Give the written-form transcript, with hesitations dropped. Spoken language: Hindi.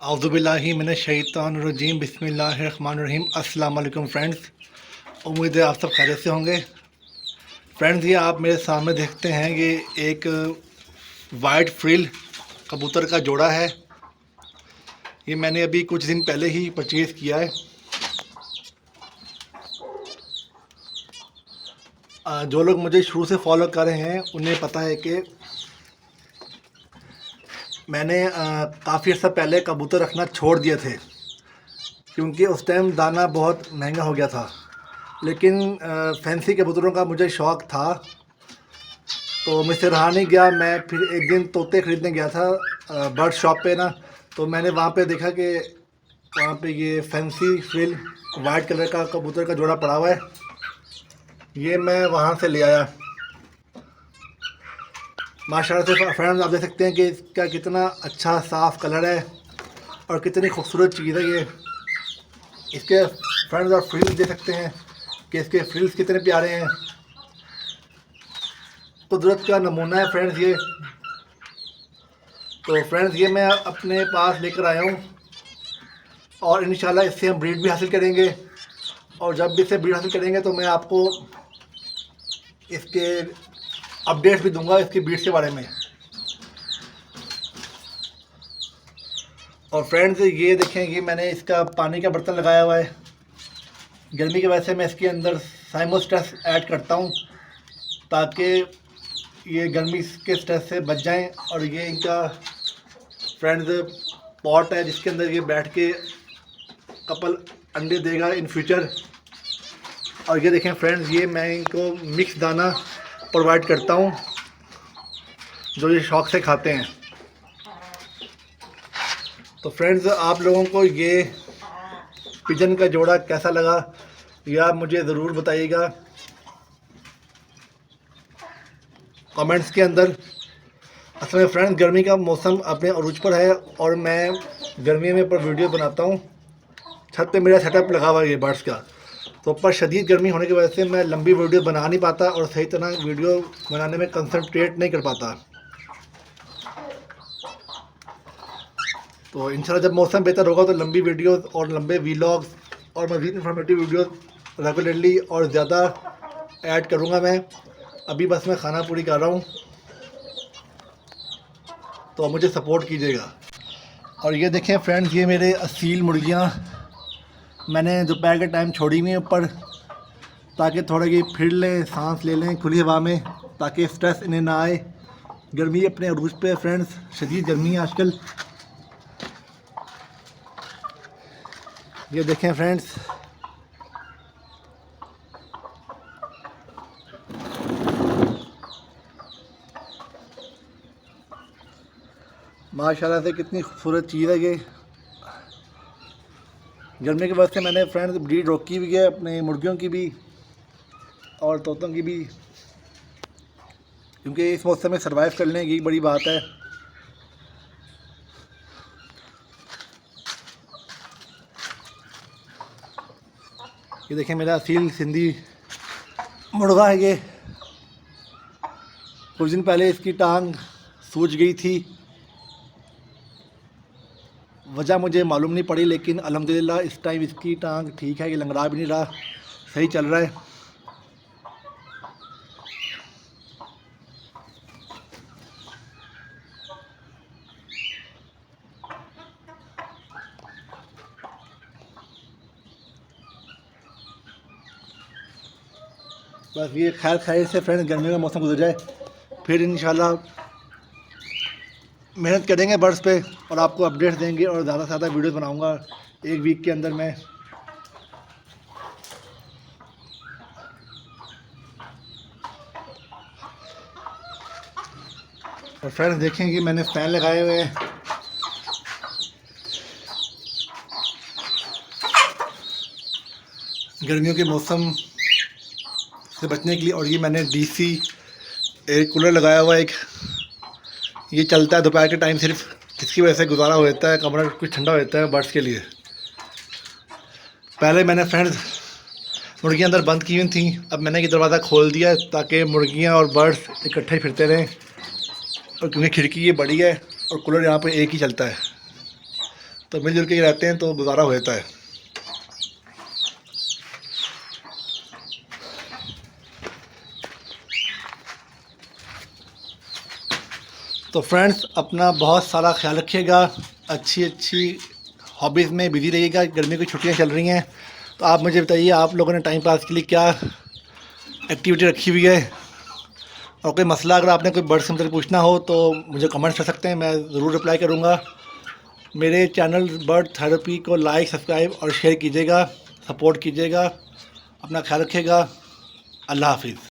औज़ुबिल्लाहि मिनश्शैतानिर्रजीम बिस्मिल्लाहिर्रहमानिर्रहीम। अस्सलाम वालेकुम फ्रेंड्स, उम्मीद है आप सब खैरियत से होंगे। फ्रेंड्स, ये आप मेरे सामने देखते हैं, ये एक वाइट फ्रिल कबूतर का जोड़ा है। ये मैंने अभी कुछ दिन पहले ही परचेज़ किया है। जो लोग मुझे शुरू से फॉलो कर रहे हैं उन्हें पता है कि मैंने काफ़ी अर्सा पहले कबूतर रखना छोड़ दिए थे, क्योंकि उस टाइम दाना बहुत महंगा हो गया था। लेकिन फैंसी कबूतरों का मुझे शौक़ था, तो मुझसे रहा नहीं गया। मैं फिर एक दिन तोते ख़रीदने गया था बर्ड शॉप पे ना, तो मैंने वहाँ पे देखा कि वहाँ पे ये फैंसी फ्रिल वाइट कलर का कबूतर का जोड़ा पड़ा हुआ है। ये मैं वहाँ से ले आया। माशाल्लाह से फ्रेंड्स, आप देख सकते हैं कि इसका कितना अच्छा साफ़ कलर है और कितनी खूबसूरत चीज़ है ये। इसके फ्रेंड्स आप फ्रिल्स देख सकते हैं कि इसके फ्रिल्स कितने प्यारे हैं। कुदरत का नमूना है फ्रेंड्स ये। तो फ्रेंड्स, ये मैं अपने पास लेकर आया हूँ और इंशाल्लाह इससे हम ब्रीड भी हासिल करेंगे। और जब भी इससे ब्रीड हासिल करेंगे तो मैं आपको इसके अपडेट्स भी दूंगा, इसकी ब्रीड के बारे में। और फ्रेंड्स, ये देखें, ये मैंने इसका पानी का बर्तन लगाया हुआ है। गर्मी की वजह से मैं इसके अंदर साइमोस्टेस ऐड करता हूँ ताकि ये गर्मी के स्ट्रेस से बच जाएं। और ये इनका फ्रेंड्स पॉट है जिसके अंदर ये बैठ के कपल अंडे देगा इन फ्यूचर। और ये देखें फ्रेंड्स, ये मैं इनको मिक्स दाना प्रोवाइड करता हूँ जो ये शौक़ से खाते हैं। तो फ्रेंड्स, आप लोगों को ये पिजन का जोड़ा कैसा लगा या आप मुझे ज़रूर बताइएगा कमेंट्स के अंदर। असल में फ्रेंड्स, गर्मी का मौसम अपने अरूज पर है और मैं गर्मी में पर वीडियो बनाता हूँ। छत पे मेरा सेटअप लगा हुआ है ये बर्ड्स का, तो ऊपर शदीद गर्मी होने की वजह से मैं लंबी वीडियो बना नहीं पाता और सही तरह वीडियो बनाने में कंसंट्रेट नहीं कर पाता। तो इंशाल्लाह जब मौसम बेहतर होगा तो लंबी वीडियोस और लंबे वीलॉग्स और मज़ीद इन्फॉर्मेटिव वीडियोस रेगुलरली और ज़्यादा ऐड करूँगा मैं। अभी बस मैं खाना पूरी कर रहा हूँ, तो मुझे सपोर्ट कीजिएगा। और ये देखें फ्रेंड्स, ये मेरे असील मुर्गियाँ मैंने दोपहर के टाइम छोड़ी हुई हैं ऊपर, ताकि थोड़ा ये फिर लें, सांस ले लें खुली हवा में, ताकि स्ट्रेस इन्हें ना आए। गर्मी अपने अरूज पे फ्रेंड्स, शदीद गर्मी है आजकल। ये देखें फ्रेंड्स, माशाल्लाह से कितनी खूबसूरत चीज़ है ये। गर्मी की वजह से मैंने फ्रेंड्स ब्रीड रोकी हुई है अपने मुर्गियों की भी और तोतों की भी, क्योंकि इस मौसम में सर्वाइव करने की बड़ी बात है। ये देखें मेरा असील सिंधी मुर्गा है ये। कुछ दिन पहले इसकी टांग सूज गई थी, वजह मुझे मालूम नहीं पड़ी, लेकिन अल्हम्दुलिल्लाह इस टाइम इसकी टांग ठीक है, ये लंगड़ा भी नहीं रहा, सही चल रहा है। बस ये खैर खैर से फ्रेंड्स गर्मी का मौसम गुजर जाए, फिर इंशाल्लाह मेहनत करेंगे बर्ड्स पे और आपको अपडेट्स देंगे और ज़्यादा से ज़्यादा वीडियोस बनाऊंगा एक वीक के अंदर मैं। और फ्रेंड्स देखें कि मैंने फ़ैन लगाए हुए हैं। गर्मियों के मौसम से बचने के लिए। और ये मैंने डीसी एयर कूलर लगाया हुआ है एक, ये चलता है दोपहर के टाइम सिर्फ, जिसकी वजह से गुजारा हो जाता है, कमरा कुछ ठंडा हो जाता है बर्ड्स के लिए। पहले मैंने फ्रेंड्स मुर्गियाँ अंदर बंद की हुई थी, अब मैंने ये दरवाज़ा खोल दिया ताकि मुर्गियाँ और बर्ड्स इकट्ठे ही फिरते रहें। और क्योंकि खिड़की ये बड़ी है और कूलर यहाँ पे एक ही चलता है, तो मिलजुल के रहते हैं तो गुजारा हो जाता है। तो फ्रेंड्स, अपना बहुत सारा ख्याल रखिएगा, अच्छी अच्छी हॉबीज़ में बिज़ी रहिएगा। गर्मी की छुट्टियां चल रही हैं, तो आप मुझे बताइए आप लोगों ने टाइम पास के लिए क्या एक्टिविटी रखी हुई है। और कोई मसला अगर आपने कोई बर्ड से मतलब पूछना हो तो मुझे कमेंट्स कर सकते हैं, मैं ज़रूर रिप्लाई करूँगा। मेरे चैनल बर्ड थेरेपी को लाइक, सब्सक्राइब और शेयर कीजिएगा, सपोर्ट कीजिएगा। अपना ख्याल रखिएगा। अल्लाह हाफिज़।